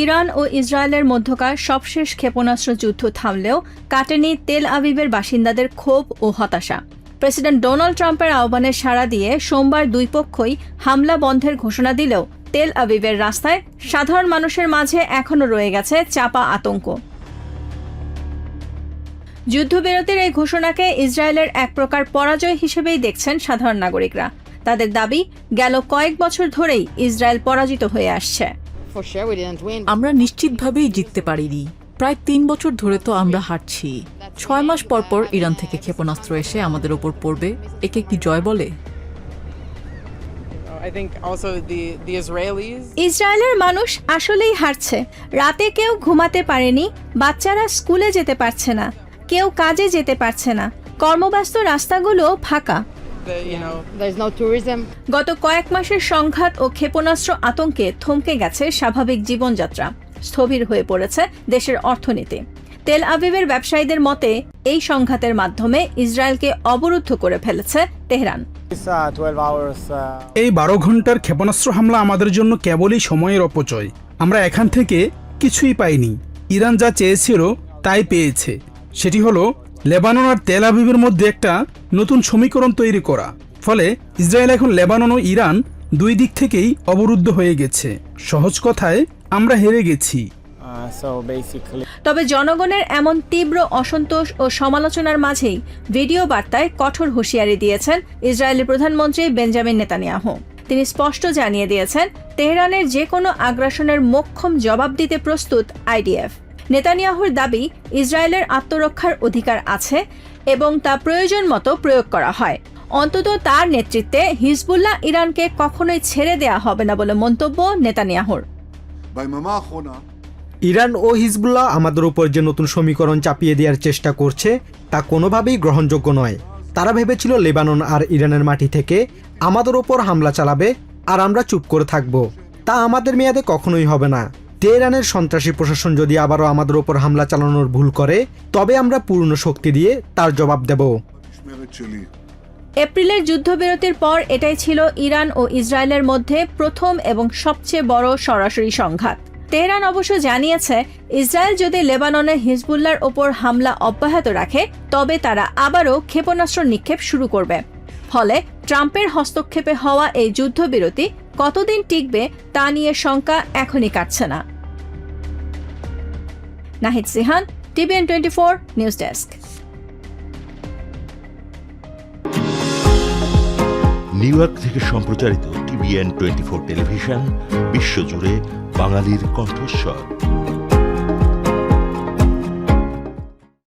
Iran ও ইসরায়েলের মধ্যকার সবশেষ ক্ষেপণাস্ত্র যুদ্ধ থামলেও কাটেনি তেল আবিবের বাসিন্দাদের ক্ষোভ ও হতাশা। প্রেসিডেন্ট ডোনাল্ড ট্রাম্পের আহ্বানে সাড়া দিয়ে সোমবার দুই পক্ষই হামলা বন্ধের ঘোষণা দিলেও তেল আবিবের রাস্তায় সাধারণ মানুষের মাঝে এখনও রয়ে গেছে চাপা আতঙ্ক। যুদ্ধবিরতির এই ঘোষণাকে ইসরায়েলের এক প্রকার পরাজয় হিসেবেই দেখছেন সাধারণ নাগরিকরা। তাদের দাবি, গেল কয়েক বছর ধরেই ইসরায়েল পরাজিত হয়ে আসছে। আমরা নিশ্চিতভাবেই জিততে পারিনি। প্রায় ৩ বছর ধরে তো আমরা হারছি। ৬ মাস পর পর ইরান থেকে ক্ষেপণাস্ত্র এসে আমাদের ওপর পড়বে, একে কি জয় বলে? ইসরায়েলের মানুষ আসলেই হারছে। রাতে কেউ ঘুমাতে পারেনি, বাচ্চারা স্কুলে যেতে পারছে না, কেউ কাজে যেতে পারছে না, কর্মব্যস্ত রাস্তাগুলো ফাঁকা। গত কয়েক মাসের সংঘাত ও ক্ষেপণাস্ত্র আতঙ্কে থমকে গেছে স্বাভাবিক জীবনযাত্রা, স্থবির হয়ে পড়েছে দেশের অর্থনীতি। তেল আবিবের ব্যবসায়ীদের মতে এই সংঘাতের মাধ্যমে ইসরায়েলকে অবরুদ্ধ করে ফেলেছে তেহরান। এই 12 ঘন্টার ক্ষেপণাস্ত্র হামলা আমাদের জন্য কেবলই সময়ের অপচয়। আমরা এখান থেকে কিছুই পাইনি। ইরান যা চেয়েছিল তাই পেয়েছে। সেটি হলো লেবানন আর তেল আবিবের মধ্যে একটা নতুন সমীকরণ তৈরি করা। ফলে ইসরায়েল এখন লেবানন ও ইরান দুই দিক থেকেই অবরুদ্ধ হয়ে গেছে। সহজ কথায় আমরা হেরে গেছি। তবে জনগণের এমন তীব্র অসন্তোষ ও সমালোচনার মাঝেই ভিডিও বার্তায় কঠোর হুঁশিয়ারি দিয়েছেন ইসরায়েলি প্রধানমন্ত্রী বেঞ্জামিন নেতানিয়াহু। তিনি স্পষ্ট জানিয়ে দিয়েছেন, তেহরানের যে কোনো আগ্রাসনের মোক্ষম জবাব দিতে প্রস্তুত আইডিএফ। নেতানিয়াহুর দাবি, ইসরায়েলের আত্মরক্ষার অধিকার আছে এবং তা প্রয়োজন মতো প্রয়োগ করা হয়। অন্তত তার নেতৃত্বে হিজবুল্লাহ ইরানকে কখনোই ছেড়ে দেয়া হবে না বলে মন্তব্য নেতানিয়াহুর। ইরান ও হিজবুল্লাহ আমাদের উপর যে নতুন সমীকরণ চাপিয়ে দেওয়ার চেষ্টা করছে তা কোনোভাবেই গ্রহণযোগ্য নয়। তারা ভেবেছিল লেবানন আর ইরানের মাটি থেকে আমাদের ওপর হামলা চালাবে আর আমরা চুপ করে থাকব। তা আমাদের মেয়াদে কখনোই হবে না। তেহরানের সন্ত্রাসী প্রশাসন যদি আবারও আমাদের ওপর হামলা চালানোর ভুল করে, তবে আমরা পূর্ণ শক্তি দিয়ে তার জবাব দেব। এপ্রিলের যুদ্ধবিরতির পর এটাই ছিল ইরান ও ইসরায়েলের মধ্যে প্রথম এবং সবচেয়ে বড় সরাসরি সংঘাত। তেহরান অবশ্য জানিয়েছে, ইসরায়েল যদি লেবাননে হিজবুল্লাহর ওপর হামলা অব্যাহত রাখে তবে তারা আবারও ক্ষেপণাস্ত্র নিক্ষেপ শুরু করবে। ফলে ট্রাম্পের হস্তক্ষেপে হওয়া এই যুদ্ধবিরতি কতদিন টিকবে তা নিয়ে শঙ্কা এখনই কাটছে না। Nahid Sihan, TVN 24 news desk. New York থেকে সম্প্রচারিত টিভিএন 24 টেলিভিশন বিশ্বজুড়ে বাঙালির কণ্ঠস্বর।